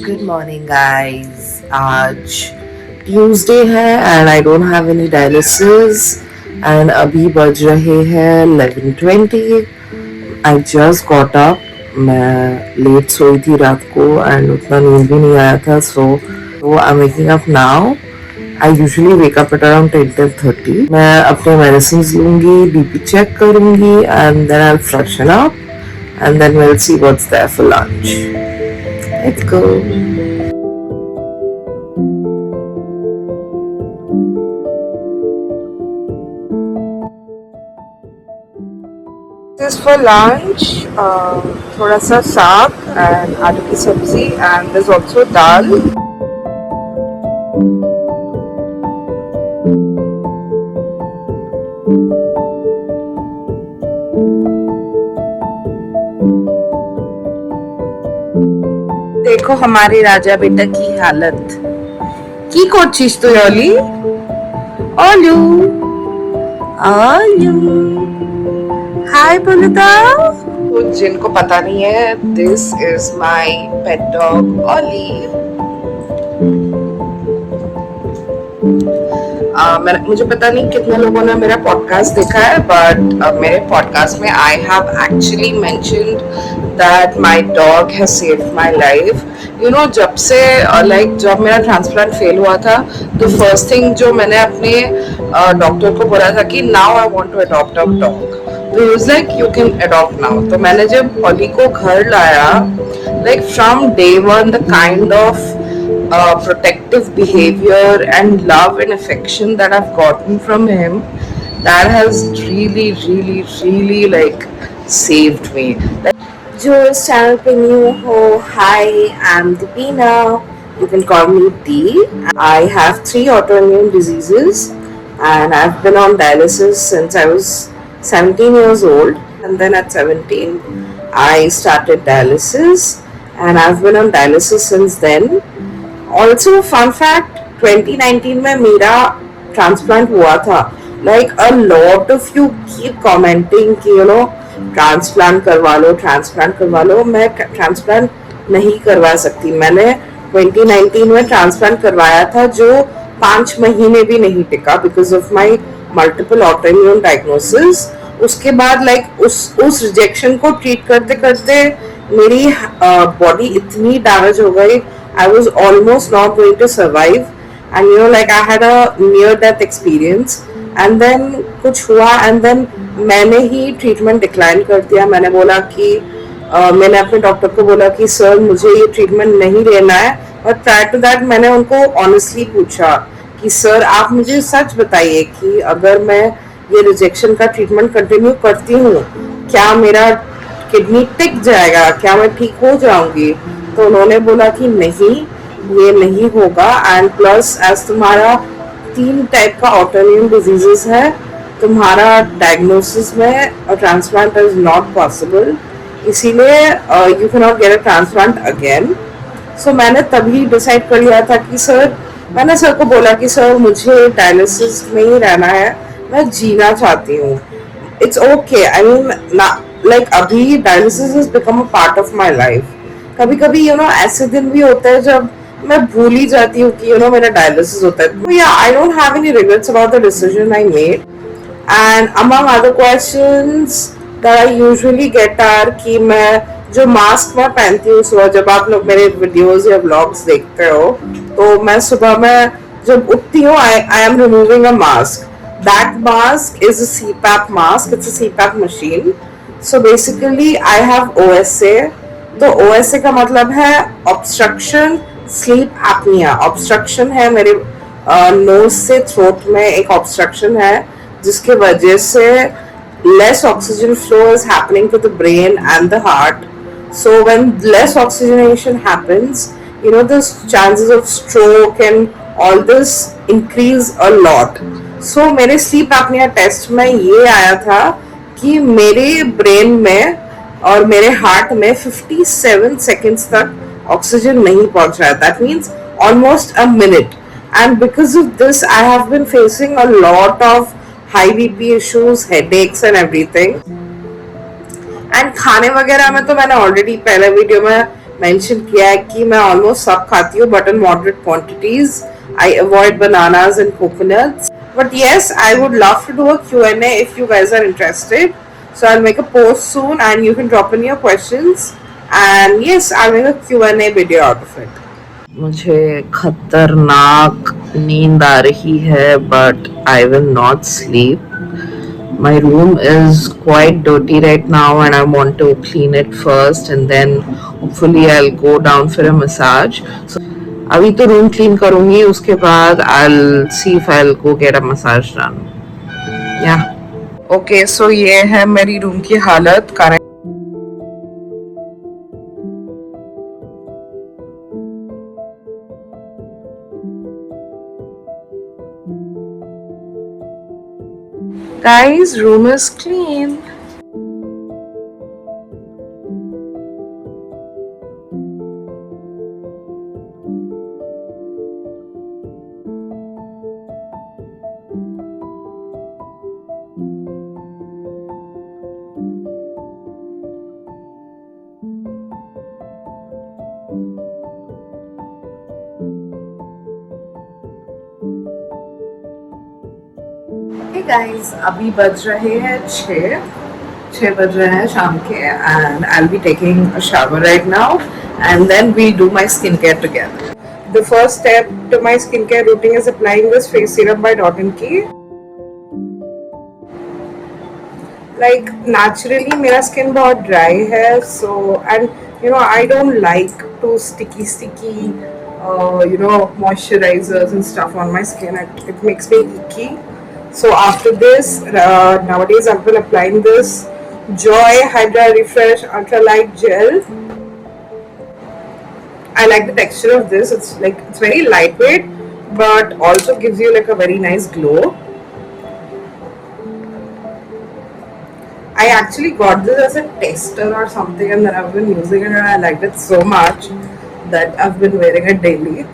Good morning guys. आज Tuesday है and I don't have any dialysis and अभी बज रहे हैं 11:20। I just got up. मैं लेट सोई थी रात को एंड उतना नींद भी नहीं आया था, so I am waking up now. I usually wake up at around 10:30. मैं अपने मेडिसिन लूंगी, बीपी चेक करूंगी and then I freshen up and then we'll see what's there for lunch. Let's go. This is for lunch. थोड़ा सा साग and आलू की सब्जी and there's also dal. देखो हमारे राजा बेटा की हालत की कोशिश तो ओली ओलू ओलू हाय बोलो तो जिनको पता नहीं है, this is my pet dog Ollie. मुझे पता नहीं कितने लोगों ने मेरा पॉडकास्ट देखा है, बट मेरे पॉडकास्ट में I have actually mentioned that my dog has saved my life. You know, जब से जब मेरा ट्रांसप्लांट फेल हुआ था, तो फर्स्ट थिंग जो मैंने अपने डॉक्टर को बोला था कि now I want to adopt a dog. तो he was like you can adopt now. तो मैंने जब ओली को घर लाया, like from day one the kind of protective behavior and love and affection that I've gotten from him, that has really like saved me. जो इस channel पे new हो, hi, I'm Deepina. You can call me Dee. I have 3 autoimmune diseases and I've been on dialysis since I was 17 years old, and then at 17 I started dialysis and I've been on dialysis since then. Also, fun fact, 2019 में मेरा transplant हुआ था. Like a lot of you keep commenting कि you know transplant करवा लो. मैं transplant नहीं करवा सकती. मैंने 2019 में ट्रांसप्लांट करवाया था जो 5 महीने भी नहीं टिका because of my multiple autoimmune diagnosis. उसके बाद उस रिजेक्शन को ट्रीट करते करते मेरी बॉडी इतनी डैमेज हो गई. I was almost not going to survive, and you know, like I had a near-death experience, and then कुछ हुआ, and then मैंने ही ट्रीटमेंट डिक्लाइन कर दिया. मैंने बोला कि मैंने अपने डॉक्टर को बोला कि सर मुझे ये ट्रीटमेंट नहीं लेना है. और प्रायर टू दैट मैंने उनको ऑनेस्टली पूछा कि सर आप मुझे सच बताइए कि अगर मैं ये रिजेक्शन का ट्रीटमेंट कंटिन्यू करती हूँ, क्या मेरा किडनी टिक जाएगा, क्या मैं ठीक हो जाऊंगी? तो उन्होंने बोला कि नहीं, ये नहीं होगा, एंड प्लस एज तुम्हारा 3 टाइप का ऑटोइम्यून डिजीजेस है, तुम्हारा डायग्नोसिस में ट्रांसप्लांट इज नॉट पॉसिबल, इसीलिए you can not get a transplant again. So मैंने तभी डिसाइड कर लिया था कि मैंने सर को बोला कि सर मुझे डायलिसिस में ही रहना है, मैं जीना चाहती हूँ. It's okay, I mean like अभी dialysis is become a part of my life. कभी कभी यू नो ऐसे दिन भी होते हैं जब मैं भूल ही जाती हूँ कि यू नो मेरा डायलिसिस होता है. तो या I don't have any regrets about the decision I made. And among other questions that I usually get are कि मैं जो मास्क मैं पहनती हूँ सुबह, जब आप लोग मेरे वीडियोस या व्लॉग्स देखते हो, तो मैं सुबह में जब उठती हूँ I am removing a mask. That mask is a CPAP mask. It's a CPAP machine. So basically I have OSA. तो OSA का मतलब है ऑब्स्ट्रक्शन स्लीप एपनिया. ऑब्स्ट्रक्शन है मेरे नोज से थ्रोट में एक ऑब्स्ट्रक्शन है, जिसके वजह से less oxygen flow is happening to the brain and the heart. So when less oxygenation happens, you know, the chances of stroke and all this increase a lot. So मेरे sleep apnoea test में ये आया था कि मेरे brain में और मेरे हार्ट में 57 सेकेंड्स तक ऑक्सीजन नहीं पहुंच रहा है. That means almost a minute. And because of this I have been facing a lot of high BP issues, headaches and everything. And खाने वगैरह में तो मैंने ऑलरेडी पहले वीडियो में मेंशन किया है कि मैं ऑलमोस्ट सब खाती हूँ but in moderate quantities. I avoid bananas and coconuts. But yes, I would love to do a Q&A if you guys are interested. So I'll make a post soon and you can drop in your questions. And yes, I'll make a Q&A video out of it. मुझे खतरनाक नींद आ रही है but I will not sleep. My room is quite dirty right now and I want to clean it first and then hopefully I'll go down for a massage. So अभी तो room clean करूंगी, उसके बाद I'll see if I'll go get a massage done. Yeah. Okay, so ये है मेरी room की हालत. Guys, room is clean. Hey guys, अभी बज रहे हैं 6 बज रहे हैं शाम के and I'll be taking a shower right now and then we do my skincare together. The first step to my skincare routine is applying this face serum by Dot & Key. Like naturally मेरा skin बहुत dry है, so and you know I don't like to sticky moisturizers and stuff on my skin. It makes me icky. So after this, nowadays I've been applying this Joy Hydra Refresh Ultra Light Gel. I like the texture of this. It's very lightweight, but also gives you like a very nice glow. I actually got this as a tester or something, and then I've been using it, and I liked it so much that I've been wearing it daily.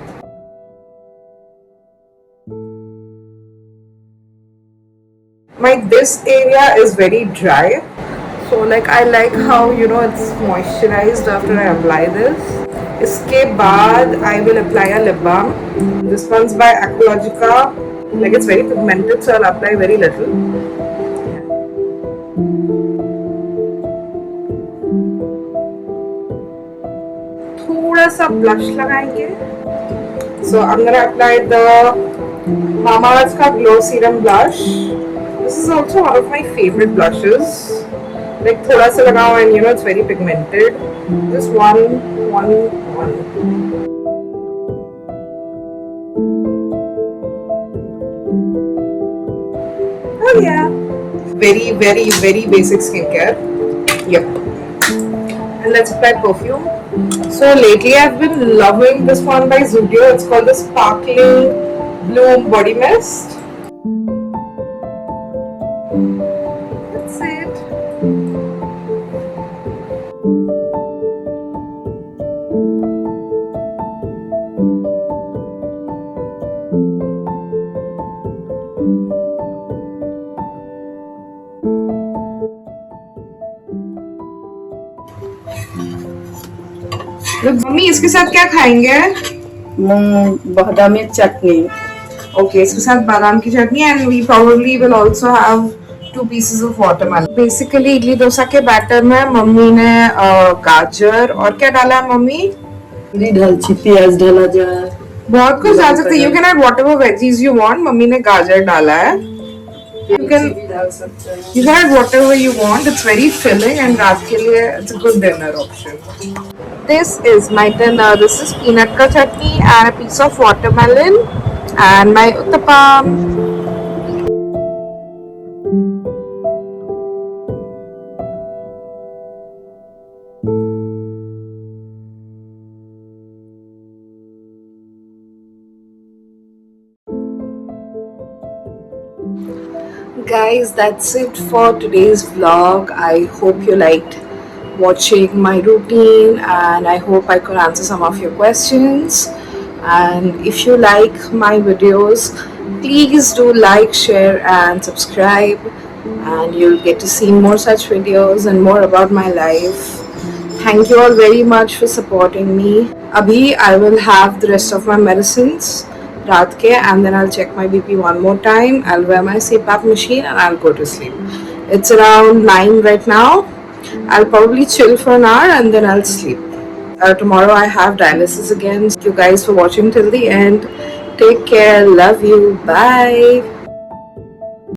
This area is very dry, so like I like how it's moisturized after I apply this. इसके बाद I will apply a lip balm. This one's by Aqualogica. Like it's very pigmented, so I'll apply very little. थोड़ा सा blush लगाएंगे. So I'm gonna apply the Mamaearth का Glow Serum blush. This is also one of my favorite blushes. Like thoda sa lagao and it's very pigmented. Just one. Oh yeah. Very, very, very basic skincare. Yep. And let's apply perfume. So lately I've been loving this one by Zudio. It's called the Sparkling Bloom Body Mist. That's it. Mummy इसके साथ क्या खाएंगे? बादामी चटनी. Okay, इसके साथ बादाम की चटनी and we probably will also have 2 pieces of watermelon. Basically idli dosa के batter में मम्मी ने गाजर और क्या डाला है मम्मी? प्याज डाला जाए. बहुत कुछ डाल सकते. You can add whatever veggies you want. Mummy ने गाजर डाला है. You can add whatever you want. It's very filling and रात के लिए it's a good dinner option. This is my dinner. This is peanut ka chutney and a piece of watermelon and my uttapam. Guys, that's it for today's vlog. I hope you liked watching my routine and I hope I could answer some of your questions. And if you like my videos, please do like, share and subscribe, and you'll get to see more such videos and more about my life. Thank you all very much for supporting me. Abhi, I will have the rest of my medicines, raat ke, and then I'll check my BP one more time. I'll wear my CPAP machine and I'll go to sleep. It's around 9 right now. I'll probably chill for an hour and then I'll sleep. Tomorrow I have dialysis again. Thank you guys for watching till the end. Take care. Love you. Bye.